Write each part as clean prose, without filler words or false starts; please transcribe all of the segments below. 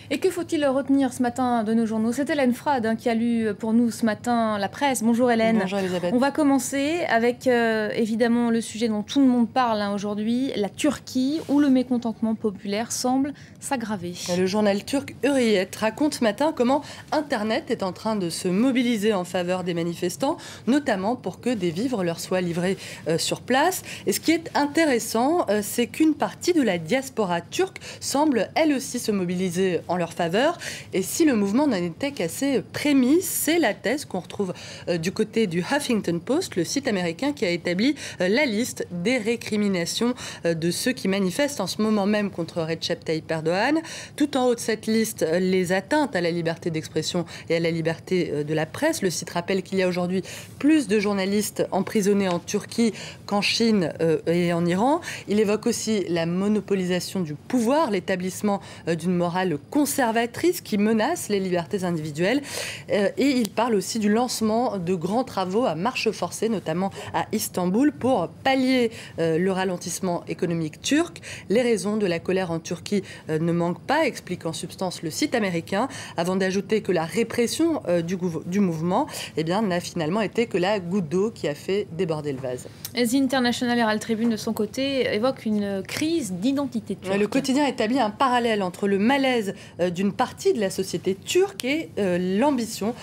Et que faut-il retenir ce matin de nos journaux? C'est Hélène Frade qui a lu pour nous ce matin la presse. Bonjour Hélène. Bonjour Elisabeth. On va commencer avec évidemment le sujet dont tout le monde parle aujourd'hui, la Turquie, où le mécontentement populaire semble s'aggraver. Le journal turc Hürriyet raconte ce matin comment Internet est en train de se mobiliser en faveur des manifestants, notamment pour que des vivres leur soient livrés sur place. Et ce qui est intéressant, c'est qu'une partie de la diaspora turque semble elle aussi se mobiliser en leur faveur. Et si le mouvement n'en était qu'à ses prémices, c'est la thèse qu'on retrouve du côté du Huffington Post, le site américain qui a établi la liste des récriminations de ceux qui manifestent en ce moment même contre Recep Tayyip Erdogan. Tout en haut de cette liste, les atteintes à la liberté d'expression et à la liberté de la presse. Le site rappelle qu'il y a aujourd'hui plus de journalistes emprisonnés en Turquie qu'en Chine et en Iran. Il évoque aussi la monopolisation du pouvoir, l'établissement d'une morale conservatrice qui menace les libertés individuelles. Et il parle aussi du lancement de grands travaux à marche forcée, notamment à Istanbul, pour pallier le ralentissement économique turc. Les raisons de la colère en Turquie ne manquent pas, explique en substance le site américain, avant d'ajouter que la répression du mouvement n'a finalement été que la goutte d'eau qui a fait déborder le vase. The International Herald Tribune, de son côté, évoque une crise d'identité turque. Le quotidien établit un parallèle entre le malaise d'une partie de la société turque et l'ambition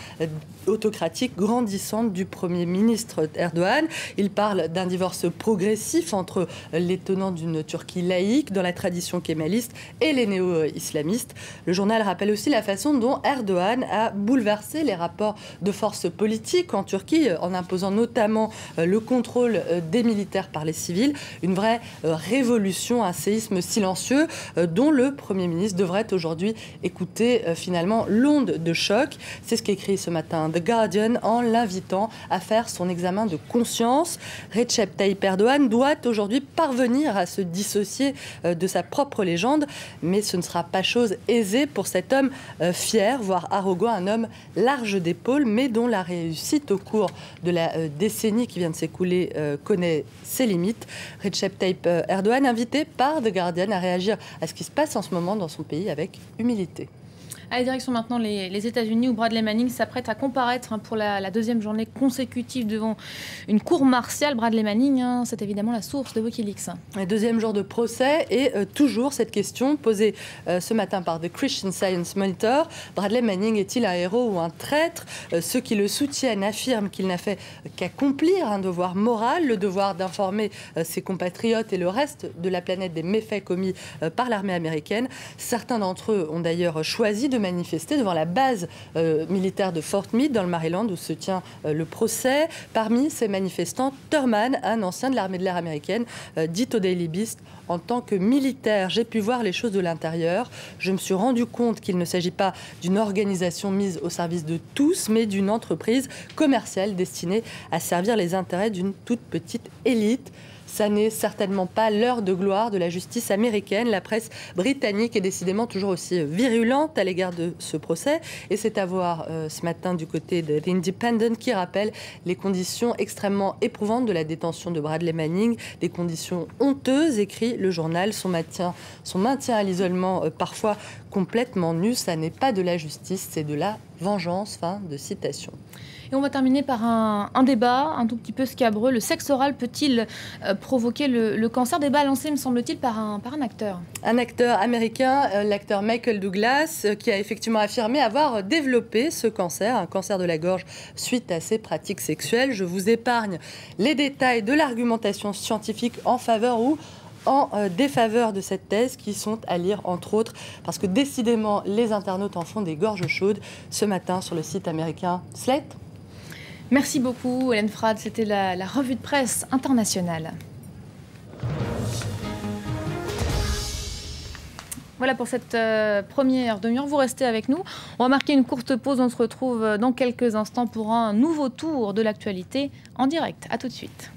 autocratique grandissante du Premier ministre Erdogan. Il parle d'un divorce progressif entre les tenants d'une Turquie laïque dans la tradition kémaliste et les néo-islamistes. Le journal rappelle aussi la façon dont Erdogan a bouleversé les rapports de force politique en Turquie en imposant notamment le contrôle des militaires par les civils. Une vraie révolution, un séisme silencieux dont le Premier ministre devrait aujourd'hui écouter finalement l'onde de choc. C'est ce qu'écrit ce matin The Guardian en l'invitant à faire son examen de conscience. Recep Tayyip Erdogan doit aujourd'hui parvenir à se dissocier de sa propre légende, mais ce ne sera pas chose aisée pour cet homme fier, voire arrogant, un homme large d'épaules, mais dont la réussite au cours de la décennie qui vient de s'écouler connaît ses limites. Recep Tayyip Erdogan, invité par The Guardian à réagir à ce qui se passe en ce moment dans son pays avec humilité. Allez, direction maintenant les États-Unis, où Bradley Manning s'apprête à comparaître pour la deuxième journée consécutive devant une cour martiale. Bradley Manning, c'est évidemment la source de Wikileaks. Le deuxième jour de procès et toujours cette question posée ce matin par The Christian Science Monitor. Bradley Manning est-il un héros ou un traître? Ceux qui le soutiennent affirment qu'il n'a fait qu'accomplir un devoir moral, le devoir d'informer ses compatriotes et le reste de la planète des méfaits commis par l'armée américaine. Certains d'entre eux ont d'ailleurs choisi de manifester devant la base militaire de Fort Meade dans le Maryland où se tient le procès. Parmi ces manifestants, Thurman, un ancien de l'armée de l'air américaine, dit au Daily Beast: en tant que militaire, j'ai pu voir les choses de l'intérieur. Je me suis rendu compte qu'il ne s'agit pas d'une organisation mise au service de tous, mais d'une entreprise commerciale destinée à servir les intérêts d'une toute petite élite. Ça n'est certainement pas l'heure de gloire de la justice américaine. La presse britannique est décidément toujours aussi virulente à l'égard de ce procès. Et c'est à voir ce matin du côté de The Independent qui rappelle les conditions extrêmement éprouvantes de la détention de Bradley Manning. Des conditions honteuses, écrit le journal. Son maintien à l'isolement parfois complètement nu. Ça n'est pas de la justice, c'est de la vengeance. Fin de citation. Et on va terminer par un débat un tout petit peu scabreux. Le sexe oral peut-il provoquer le cancer? Débat lancé, me semble-t-il, par un acteur. Un acteur américain, l'acteur Michael Douglas, qui a effectivement affirmé avoir développé ce cancer, un cancer de la gorge, suite à ses pratiques sexuelles. Je vous épargne les détails de l'argumentation scientifique en faveur ou en défaveur de cette thèse, qui sont à lire entre autres parce que décidément les internautes en font des gorges chaudes ce matin sur le site américain Slate. Merci beaucoup Hélène Frade, c'était la revue de presse internationale. Voilà pour cette première demi-heure, vous restez avec nous. On va marquer une courte pause, on se retrouve dans quelques instants pour un nouveau tour de l'actualité en direct. A tout de suite.